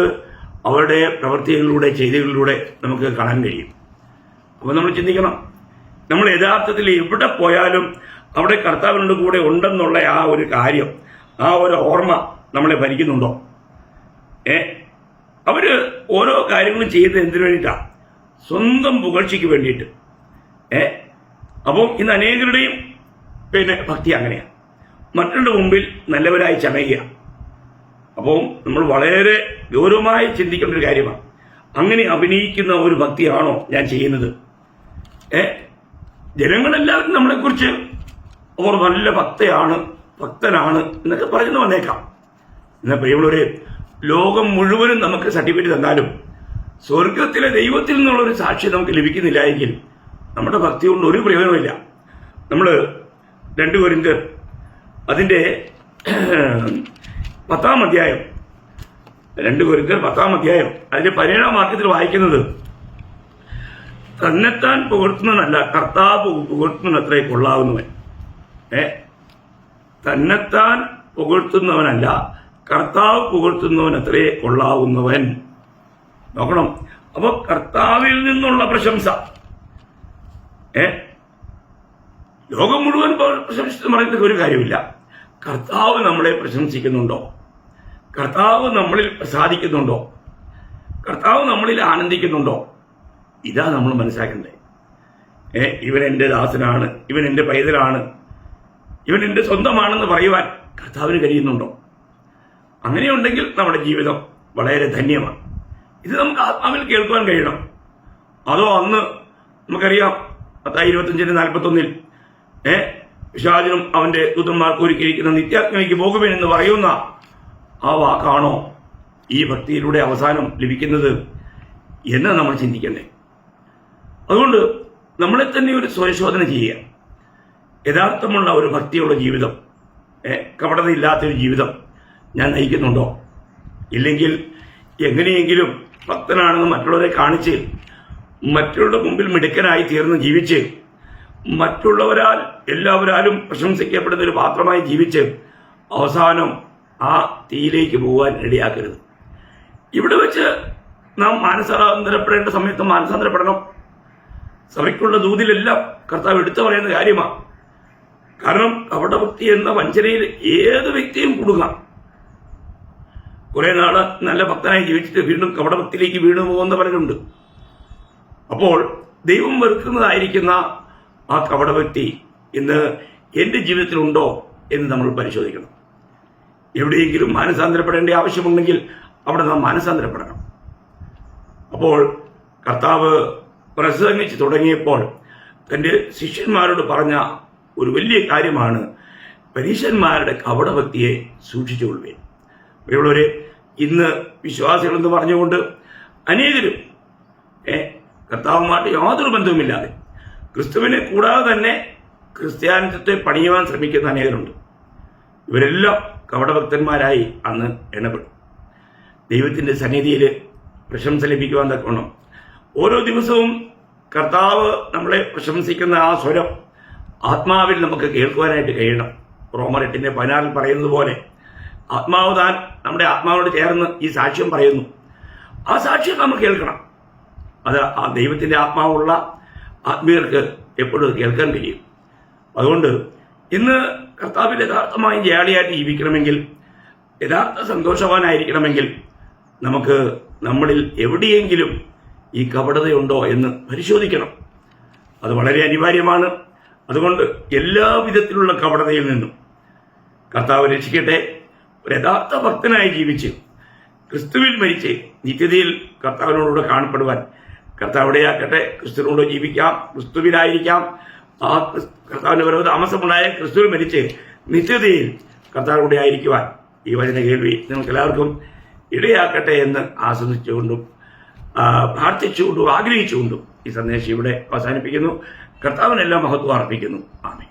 അവരുടെ പ്രവൃത്തികളിലൂടെ ചെയ്തികളിലൂടെ നമുക്ക് കാണാൻ കഴിയും. അപ്പൊ നമ്മൾ ചിന്തിക്കണം, നമ്മൾ യഥാർത്ഥത്തിൽ എവിടെ പോയാലും അവിടെ കർത്താവിനോട് കൂടെ ഉണ്ടെന്നുള്ള ആ ഒരു കാര്യം, ആ ഒരു ഓർമ്മ നമ്മളെ ഭരിക്കുന്നുണ്ടോ? അവര് ഓരോ കാര്യങ്ങളും ചെയ്യുന്നത് എന്തിനു വേണ്ടിയിട്ടാണ്? സ്വന്തം പുകഴ്ചയ്ക്ക് വേണ്ടിയിട്ട്. അപ്പം ഇന്ന് അനേകരുടെയും ഭക്തി അങ്ങനെയാണ്, മറ്റുള്ള മുമ്പിൽ നല്ലവരായി ചമയുക. അപ്പോൾ നമ്മൾ വളരെ ഗൗരവമായി ചിന്തിക്കേണ്ട ഒരു കാര്യമാണ്, അങ്ങനെ അഭിനയിക്കുന്ന ഒരു ഭക്തിയാണോ ഞാൻ ചെയ്യുന്നത്? ജനങ്ങളെല്ലാവരും നമ്മളെക്കുറിച്ച് അവർ നല്ല ഭക്തനാണ് എന്നൊക്കെ പറഞ്ഞു വന്നേക്കാം. എന്നാൽ പ്രിയമുള്ളവരെ, ലോകം മുഴുവനും നമുക്ക് സർട്ടിഫിക്കറ്റ് തന്നാലും സ്വർഗത്തിലെ ദൈവത്തിൽ നിന്നുള്ള ഒരു സാക്ഷി നമുക്ക് ലഭിക്കുന്നില്ല എങ്കിൽ നമ്മുടെ ഭക്തി കൊണ്ട് ഒരു പ്രയോജനമില്ല. നമ്മൾ 2 കൊരിന്ത്യർ അതിന്റെ 10-ാം അധ്യായം 2 കൊരിന്ത്യർ 10-ാം അധ്യായം അതിന്റെ 17-ാം വാക്യത്തിൽ വായിക്കുന്നത്, തന്നെത്താൻ പുകഴ്ത്തുന്നതല്ല കർത്താവ് പുകഴ്ത്തുന്നത്രേ കൊള്ളാവുന്നവൻ. തന്നെത്താൻ പുകഴ്ത്തുന്നവനല്ല കർത്താവ് പുകഴ്ത്തുന്നവനത്രേ കൊള്ളാവുന്നവൻ. നോക്കണം, അപ്പൊ കർത്താവിൽ നിന്നുള്ള പ്രശംസ, ലോകം മുഴുവൻ പ്രശംസിച്ച് പറയുന്ന ഒരു കാര്യമില്ല. കർത്താവ് നമ്മളെ പ്രശംസിക്കുന്നുണ്ടോ? കർത്താവ് നമ്മളിൽ പ്രസാദിക്കുന്നുണ്ടോ? കർത്താവ് നമ്മളിൽ ആനന്ദിക്കുന്നുണ്ടോ? ഇതാ നമ്മൾ മനസ്സിലാക്കേണ്ടത്. ഇവൻ എൻ്റെ ദാസനാണ്, ഇവൻ എൻ്റെ പൈതലാണ്, ഇവൻ എൻ്റെ സ്വന്തമാണെന്ന് പറയുവാൻ കർത്താവിന് കഴിയുന്നുണ്ടോ? അങ്ങനെയുണ്ടെങ്കിൽ നമ്മുടെ ജീവിതം വളരെ ധന്യമാണ്. ഇത് നമുക്ക് ആത്മാവിൽ കേൾക്കുവാൻ കഴിയണം. അതോ അന്ന് നമുക്കറിയാം 25:41 പിശാചിനും അവന്റെ ദൂതന്മാർക്ക് ഒരുക്കിയിരിക്കുന്ന നിത്യാഗ്നിയിലേക്ക് പോകുമെന്ന് പറയുന്ന ആ വാക്കാണോ ഈ ഭക്തിയിലൂടെ അവസാനം ലഭിക്കുന്നത് എന്ന് നമ്മൾ ചിന്തിക്കണ്ടേ? അതുകൊണ്ട് നമ്മളെ തന്നെ ഒരു സ്വയശോധന ചെയ്യുക. യഥാർത്ഥമുള്ള ഒരു ഭക്തിയുള്ള ജീവിതം, കപടതയില്ലാത്തൊരു ജീവിതം ഞാൻ നയിക്കുന്നുണ്ടോ? ഇല്ലെങ്കിൽ എങ്ങനെയെങ്കിലും ഭക്തനാണെന്ന് മറ്റുള്ളവരെ കാണിച്ച് മറ്റുള്ളവരുടെ മുമ്പിൽ മിടുക്കനായി തീർന്ന് ജീവിച്ച് മറ്റുള്ളവരാൽ എല്ലാവരാലും പ്രശംസിക്കപ്പെടുന്ന ഒരു പാത്രമായി ജീവിച്ച് അവസാനം ആ തീയിലേക്ക് പോകാൻ ഇടയാക്കരുത്. ഇവിടെ വെച്ച് നാം മാനസാന്തരപ്പെടേണ്ട സമയത്ത് മാനസാന്തരപ്പെടണം. സഭയ്ക്കുള്ള ദൂതിലെല്ലാം കർത്താവ് എടുത്തു പറയുന്ന കാര്യമാണ്. കാരണം കപടഭക്തി എന്ന വഞ്ചനയിൽ ഏത് വ്യക്തിയും കുടുങ്ങാം. കുറെ നാള് നല്ല ഭക്തനായി ജീവിച്ചിട്ട് വീണ്ടും കപടഭക്തിയിലേക്ക് വീണു പോകുന്ന പലരുണ്ട്. അപ്പോൾ ദൈവം വെറുക്കുന്നതായിരിക്കുന്ന ആ കപടഭക്തി ഇന്ന് എന്റെ ജീവിതത്തിലുണ്ടോ എന്ന് നമ്മൾ പരിശോധിക്കണം. എവിടെയെങ്കിലും മാനസാന്തരപ്പെടേണ്ട ആവശ്യമുണ്ടെങ്കിൽ അവിടെ നാം മാനസാന്തരപ്പെടണം. അപ്പോൾ കർത്താവ് പ്രസംഗിച്ച് തുടങ്ങിയപ്പോൾ തന്റെ ശിഷ്യന്മാരോട് പറഞ്ഞ ഒരു വലിയ കാര്യമാണ്, പരീശന്മാരുടെ കപടഭക്തിയെ സൂക്ഷിച്ചുകൊള്ളുകയും. ഇവരുടെ ഇന്ന് വിശ്വാസികളെന്ന് പറഞ്ഞുകൊണ്ട് അനേകരും കർത്താവുമായിട്ട് യാതൊരു ബന്ധവുമില്ലാതെ ക്രിസ്തുവിനെ കൂടാതെ തന്നെ ക്രിസ്ത്യാനിത്വത്തെ പണിയുവാൻ ശ്രമിക്കുന്ന അനേകരുണ്ട്. ഇവരെല്ലാം കപടഭക്തന്മാരായി അന്ന് എണ്ണപ്പെടും. ദൈവത്തിന്റെ സന്നിധിയിൽ പ്രശംസ ലഭിക്കുവാൻ തക്കവണ്ണം ഓരോ ദിവസവും കർത്താവ് നമ്മളെ പ്രശംസിക്കുന്ന ആ സ്വരം ആത്മാവിൽ നമുക്ക് കേൾക്കുവാനായിട്ട് കഴിയണം. റോമർ 8:16 പറയുന്നത് പോലെ ആത്മാവ് താൻ നമ്മുടെ ആത്മാവിനോട് ചേർന്ന് ഈ സാക്ഷ്യം പറയുന്നു. ആ സാക്ഷ്യം നമ്മൾ കേൾക്കണം. അത് ആ ദൈവത്തിൻ്റെ ആത്മാവുള്ള ആത്മീയർക്ക് എപ്പോഴും കേൾക്കാൻ കഴിയും. അതുകൊണ്ട് ഇന്ന് കർത്താവിൽ യഥാർത്ഥമായി ജയാളിയായിട്ട് ജീവിക്കണമെങ്കിൽ, യഥാർത്ഥ സന്തോഷവാനായിരിക്കണമെങ്കിൽ നമുക്ക് നമ്മളിൽ എവിടെയെങ്കിലും ഈ കപടതയുണ്ടോ എന്ന് പരിശോധിക്കണം. അത് വളരെ അനിവാര്യമാണ്. അതുകൊണ്ട് എല്ലാ വിധത്തിലുള്ള കപടതയിൽ നിന്നും കർത്താവ് രക്ഷിക്കട്ടെ. ഒരു യഥാർത്ഥ ഭക്തനായി ജീവിച്ച് ക്രിസ്തുവിൽ മരിച്ച് നിത്യതയിൽ കർത്താവിനോടുകൂടെ കാണപ്പെടുവാൻ കർത്താവ് ഇടയാക്കട്ടെ. ക്രിസ്തുവിനോട് ജീവിക്കാം, ക്രിസ്തുവിലായിരിക്കാം. ആ കർത്താവിന്റെ വരവ് താമസമുണ്ടായ ക്രിസ്തുവിൽ മരിച്ച് നിത്യതയിൽ കർത്താവിലൂടെ ആയിരിക്കുവാൻ ഈ വചന കേൾവി നിങ്ങൾക്ക് എല്ലാവർക്കും ഇടയാക്കട്ടെ എന്ന് ആസ്വദിച്ചുകൊണ്ടും പ്രാർത്ഥിച്ചുകൊണ്ടും ആഗ്രഹിച്ചുകൊണ്ടും ഈ സന്ദേശം ഇവിടെ അവസാനിപ്പിക്കുന്നു. കർത്താവിനെല്ലാം മഹത്വം അർപ്പിക്കുന്നു. ആമേൻ.